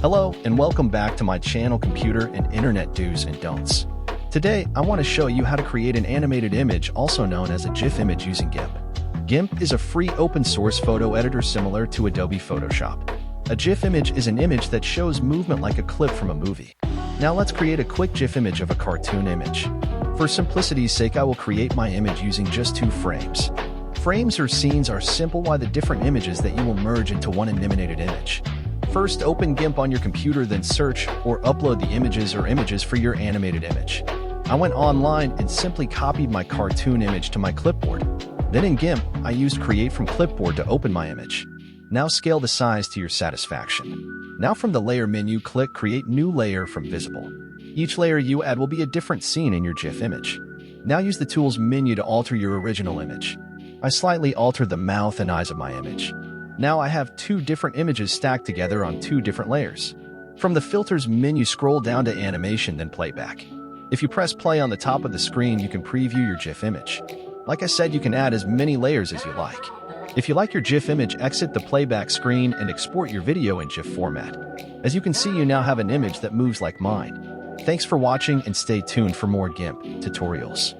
Hello and welcome back to my channel Computer and Internet Do's and Don'ts. Today, I want to show you how to create an animated image, also known as a GIF image, using Gimp. Gimp is a free open-source photo editor similar to Adobe Photoshop. A GIF image is an image that shows movement like a clip from a movie. Now let's create a quick GIF image of a cartoon image. For simplicity's sake, I will create my image using just 2 frames. Frames or scenes are simple while the different images that you will merge into one animated image. First, open Gimp on your computer, then search or upload the images for your animated image. I went online and simply copied my cartoon image to my clipboard. Then in Gimp, I used Create from Clipboard to open my image. Now scale the size to your satisfaction. Now from the Layer menu, click Create New Layer from Visible. Each layer you add will be a different scene in your GIF image. Now use the Tools menu to alter your original image. I slightly altered the mouth and eyes of my image. Now I have 2 different images stacked together on 2 different layers. From the Filters menu, scroll down to Animation, then Playback. If you press play on the top of the screen, you can preview your GIF image. Like I said, you can add as many layers as you like. If you like your GIF image, exit the playback screen and export your video in GIF format. As you can see, you now have an image that moves like mine. Thanks for watching and stay tuned for more Gimp tutorials.